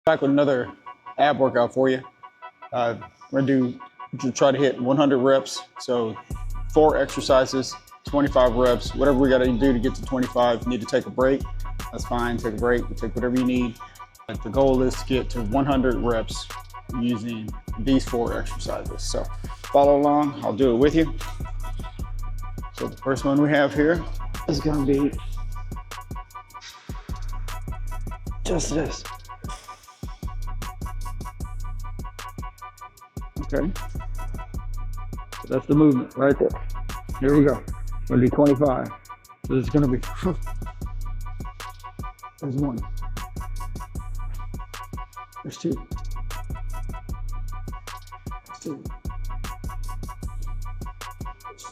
Back with another ab workout for you. We're gonna try to hit 100 reps. So 4 exercises, 25 reps, whatever we gotta do to get to 25. If you need to take a break, that's fine, take a break, take whatever you need. But the goal is to get to 100 reps using these 4 exercises. So follow along, I'll do it with you. So the first one we have here is gonna be just this. Okay, so that's the movement right there. Here we go. We're gonna do 25. So it's gonna be, there's 1, there's 2, there's 2, there's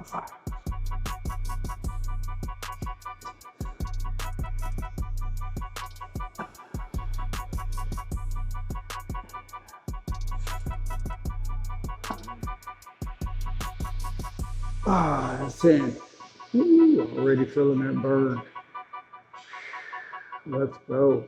5. That's 10. Ooh, already feeling that burn. Let's go.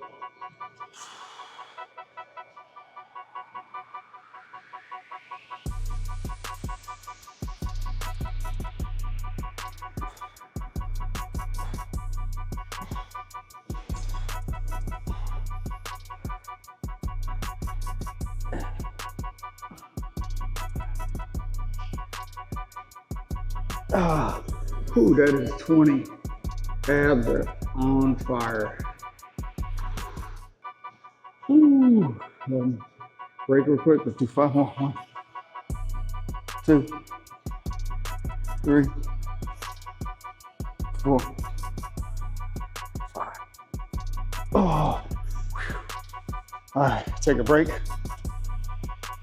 Ooh, that is 20. Abs are on fire. Ooh, break real quick. Let's do 5 more. 1, 2, 3, 4, 5. Oh, whew. All right, take a break.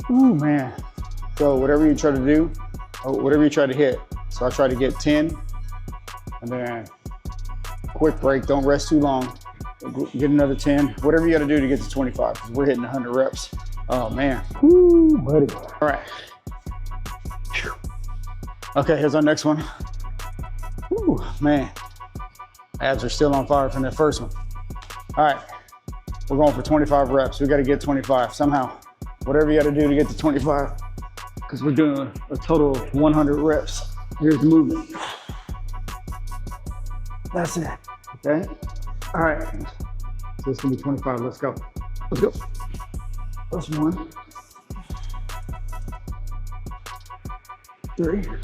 Ooh, man. So whatever you try to do, whatever you try to hit. So I try to get 10, and then quick break, don't rest too long. Get another 10, whatever you gotta do to get to 25, because we're hitting 100 reps. Oh man, woo, buddy. All right. Whew. Okay, here's our next one. Ooh, man, abs are still on fire from that first one. All right, we're going for 25 reps. We gotta get 25 somehow. Whatever you gotta do to get to 25, because we're doing a total of 100 reps. Here's the movement. That's it, okay? All right, so it's gonna be 25, let's go. Let's go. That's 1, 3, 5,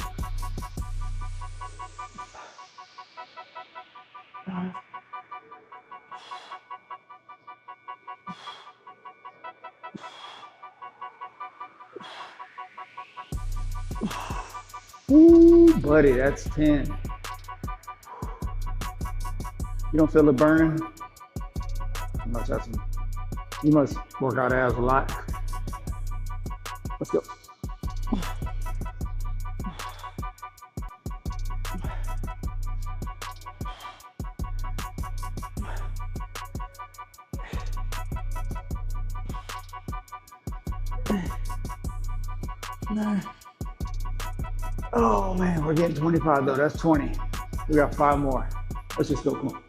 6. Ooh, buddy, that's 10. You don't feel it burning? You must work out abs a lot. Let's go. Oh man, we're getting 25 though. That's 20. We got 5 more. Let's just go. Come on.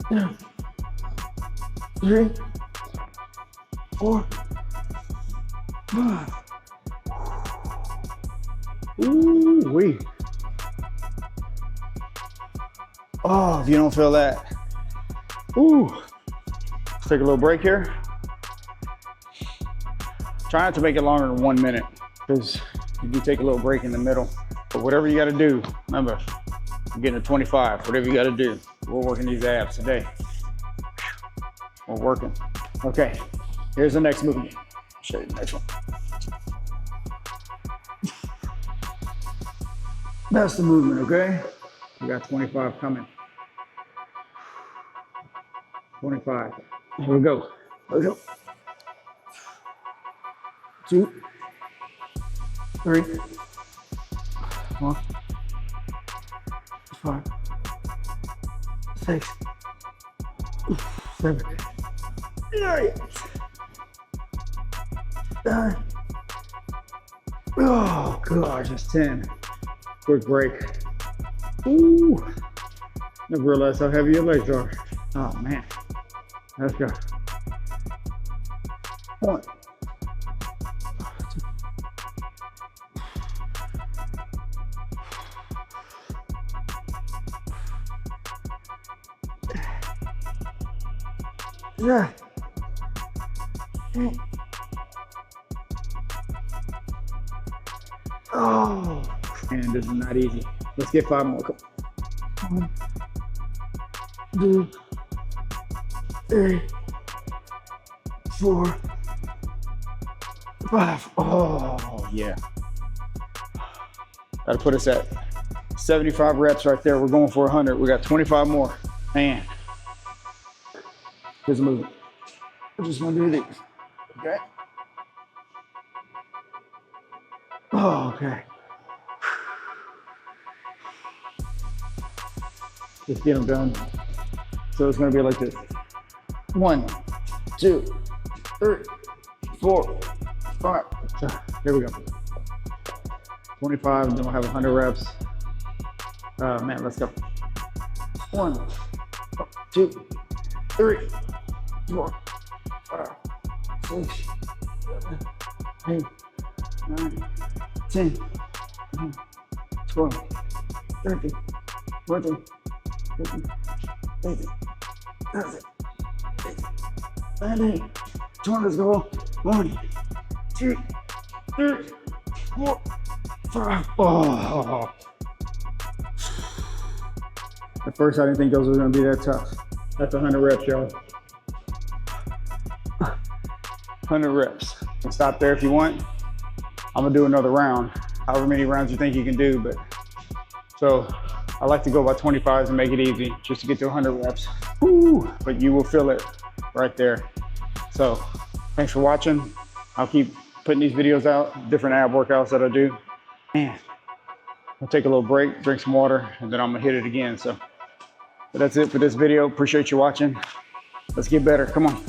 1, 2, 3, 4, 5. Ooh wee. Oh, if you don't feel that. Ooh. Let's take a little break here. Try not to make it longer than 1 minute, because you do take a little break in the middle. But whatever you gotta do, remember, you're getting to 25, whatever you gotta do. We're working these abs today. We're working. Okay, here's the next movement. I'll show you the next one. That's the movement, okay? We got 25 coming. 25, here we go. Let's go. 2, 3, 4, 5, 6, 7, 8, 9. Oh gosh, it's 10. Quick break. Ooh. Never realized how heavy your legs are. Oh man. Let's go. 1. Yeah. Oh, man, this is not easy. Let's get 5 more. 1, 2, 3, 4, 5. Oh, yeah. That'll put us at 75 reps right there. We're going for 100. We got 25 more. Man. Here's a move. I'm just gonna do these. Okay. Oh, okay. Just get them done. So it's gonna be like this. 1, 2, 3, 4, 5. Here we go. 25, then we'll have 100 reps. Man, let's go. 1, 2, 3, 4, 5, 6, 7, 8, 9, 10, 11, 12, 13, 14, 15, 16, 17, 18, 19, 20. Let's go. 1, 2, 3, 4, 5. Oh. At first, I didn't think those were going to be that tough. That's 100 reps, y'all. 100 reps. You can stop there if you want. I'm gonna do another round, however many rounds you think you can do. But so I like to go by 25s and make it easy, just to get to 100 reps. Woo, but you will feel it right there. So thanks for watching. I'll keep putting these videos out, different ab workouts that I do. Man, I'll take a little break, drink some water, and then I'm gonna hit it again. So but that's it for this video. Appreciate you watching. Let's get better. Come on.